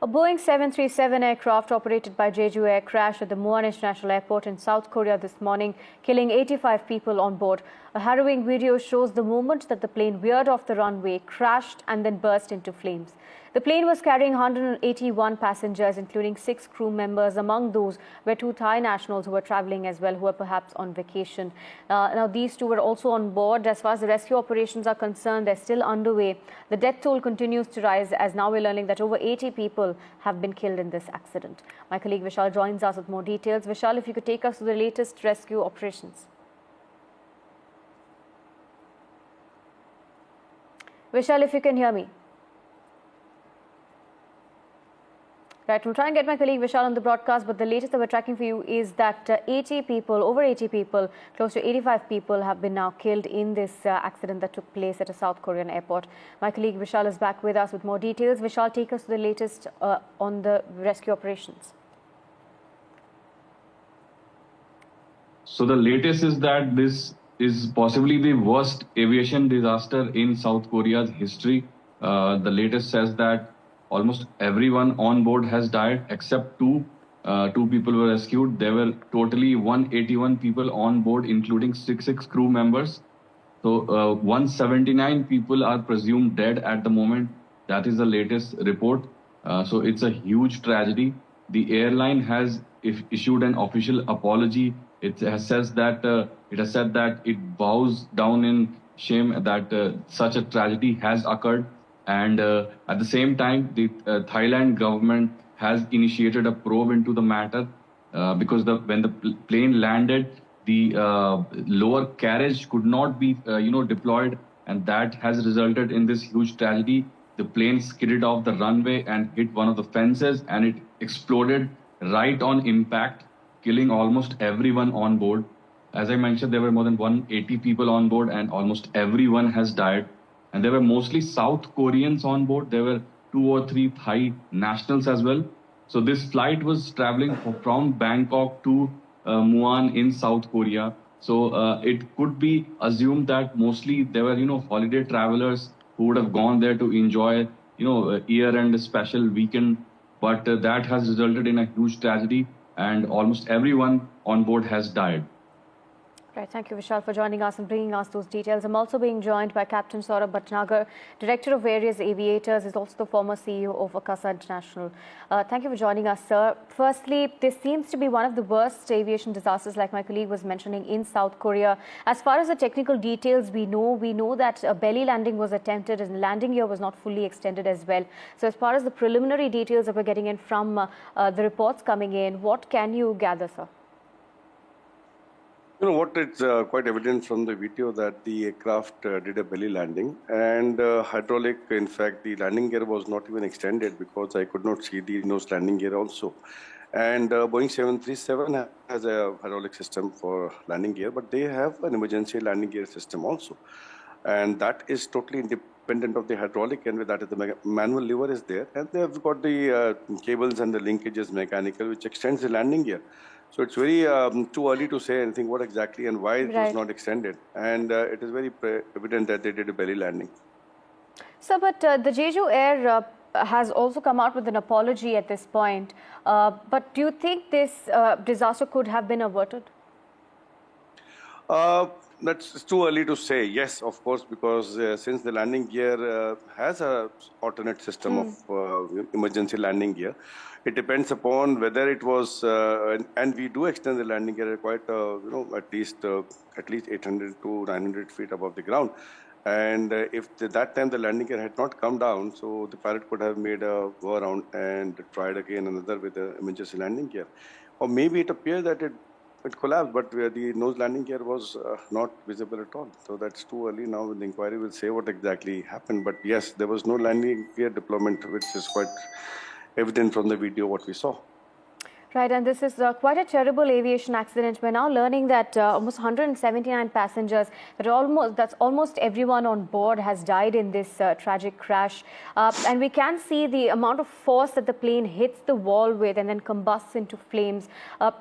A Boeing 737 aircraft operated by Jeju Air crashed at the Muan International Airport in South Korea this morning, killing 85 people on board. A harrowing video shows the moment that the plane veered off the runway, crashed and then burst into flames. The plane was carrying 181 passengers, including 6 crew members. Among those were 2 Thai nationals who were traveling as well, who were perhaps on vacation. Now, these 2 were also on board. As far as the rescue operations are concerned, they're still underway. The death toll continues to rise, as now we're learning that over 80 people have been killed in this accident. My colleague Vishal joins us with more details. Vishal, if you could take us to the latest rescue operations. Vishal, if you can hear me. Right, we'll try and get my colleague Vishal on the broadcast, but the latest that we're tracking for you is that over 80 people, close to 85 people have been now killed in this accident that took place at a South Korean airport. My colleague Vishal is back with us with more details. Vishal, take us to the latest on the rescue operations. So the latest is that this is possibly the worst aviation disaster in South Korea's history. The latest says that almost everyone on board has died except 2. 2 people were rescued. There were totally 181 people on board, including 6 crew members. So 179 people are presumed dead at the moment. That is the latest report. So it's a huge tragedy. The airline has issued an official apology. It has said that it bows down in shame that such a tragedy has occurred. And at the same time, the Thailand government has initiated a probe into the matter because when the plane landed, the lower carriage could not be deployed, and that has resulted in this huge tragedy. The plane skidded off the runway and hit one of the fences, and it exploded right on impact, killing almost everyone on board. As I mentioned, there were more than 180 people on board, and almost everyone has died. And there were mostly South Koreans on board. There were 2 or 3 Thai nationals as well. So this flight was traveling from Bangkok to Muan in South Korea. So it could be assumed that mostly there were, holiday travelers who would have gone there to enjoy, year-end special weekend. But that has resulted in a huge tragedy, and almost everyone on board has died. Right, thank you, Vishal, for joining us and bringing us those details. I'm also being joined by Captain Saurabh Bhatnagar, Director of Various Aviators. He's also the former CEO of Akasa International. Thank you for joining us, sir. Firstly, this seems to be one of the worst aviation disasters, like my colleague was mentioning, in South Korea. As far as the technical details we know that a belly landing was attempted and landing gear was not fully extended as well. So as far as the preliminary details that we're getting in from the reports coming in, what can you gather, sir? It's quite evident from the video that the aircraft did a belly landing, and hydraulic, in fact, the landing gear was not even extended because I could not see the nose landing gear also. And Boeing 737 has a hydraulic system for landing gear, but they have an emergency landing gear system also. And that is totally independent of the hydraulic, and with that, the manual lever is there. And they have got the cables and the linkages mechanical, which extends the landing gear. So it's very too early to say anything what exactly and why it was not extended. And it is very evident that they did a belly landing. Sir, but the Jeju Air has also come out with an apology at this point. But do you think this disaster could have been averted? That's too early to say. Yes, of course, because since the landing gear has a alternate system of emergency landing gear, it depends upon whether it was, and we do extend the landing gear quite, at least 800 to 900 feet above the ground. And if that time the landing gear had not come down, so the pilot could have made a go around and tried again another with the emergency landing gear. Or maybe it appears that it collapsed, but the nose landing gear was not visible at all. So that's too early now. The inquiry will say what exactly happened. But yes, there was no landing gear deployment, which is quite evident from the video what we saw. Right, and this is quite a terrible aviation accident. We're now learning that almost 179 passengers, that's almost everyone on board, has died in this tragic crash. And we can see the amount of force that the plane hits the wall with and then combusts into flames.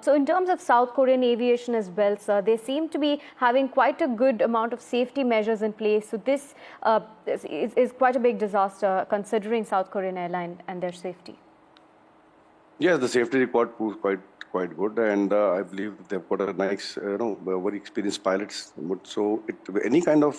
So in terms of South Korean aviation as well, sir, they seem to be having quite a good amount of safety measures in place. So this is quite a big disaster considering South Korean airline and their safety. Yes, the safety record proved quite good, and I believe they've got a nice, very experienced pilots. So, any kind of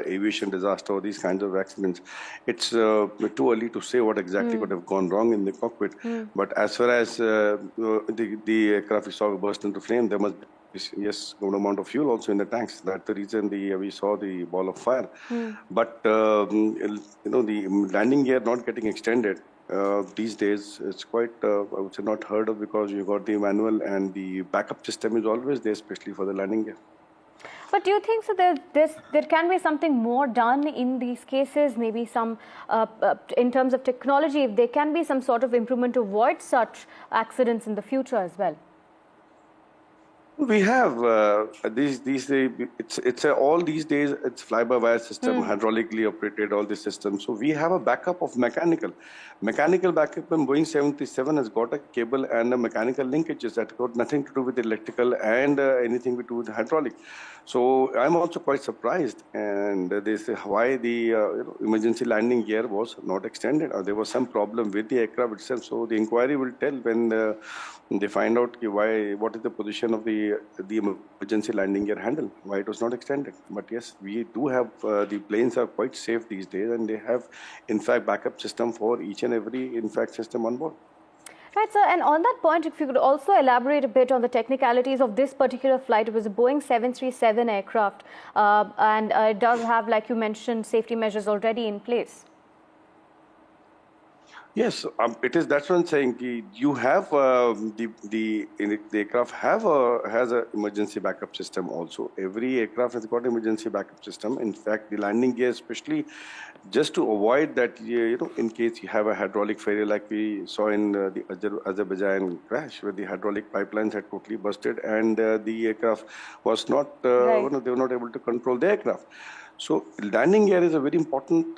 aviation disaster or these kinds of accidents, it's too early to say what exactly could have gone wrong in the cockpit. But as far as the aircraft we saw burst into flame, there must be yes, good amount of fuel also in the tanks. That's the reason we saw the ball of fire. But the landing gear not getting extended. These days, it's quite, I would say, not heard of because you got the manual and the backup system is always there, especially for the landing gear. But do you think so there can be something more done in these cases, maybe some, in terms of technology, if there can be some sort of improvement to avoid such accidents in the future as well? We have these days. It's all these days. It's fly-by-wire system, hydraulically operated. All the systems. So we have a backup of mechanical backup. And Boeing 737 has got a cable and a mechanical linkages that got nothing to do with electrical and anything to do with hydraulic. So I'm also quite surprised. And they say why the emergency landing gear was not extended, or there was some problem with the aircraft itself. So the inquiry will tell when they find out what is the position of the emergency landing gear handle, why it was not extended. But yes, we do have the planes are quite safe these days, and they have in fact backup system for each and every system on board. Right, sir. And on that point, if you could also elaborate a bit on the technicalities of this particular flight. It was a Boeing 737 aircraft, and it does have, like you mentioned, safety measures already in place. Yes, it is. That's what I'm saying. You have the aircraft has a emergency backup system also. Every aircraft has got an emergency backup system. In fact, the landing gear, especially, just to avoid that, in case you have a hydraulic failure, like we saw in the Azerbaijan crash, where the hydraulic pipelines had totally busted, and the aircraft was not, Right. they were not able to control the aircraft. So landing gear is a very important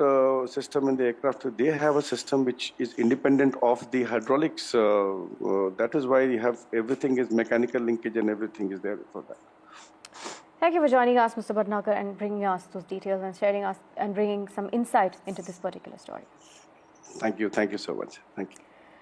system in the aircraft. They have a system which is independent of the hydraulics. That is why you have everything is mechanical linkage and everything is there for that. Thank you for joining us, Mr. Bhatnagar, and bringing us those details and sharing us and bringing some insight into this particular story. Thank you. Thank you so much. Thank you.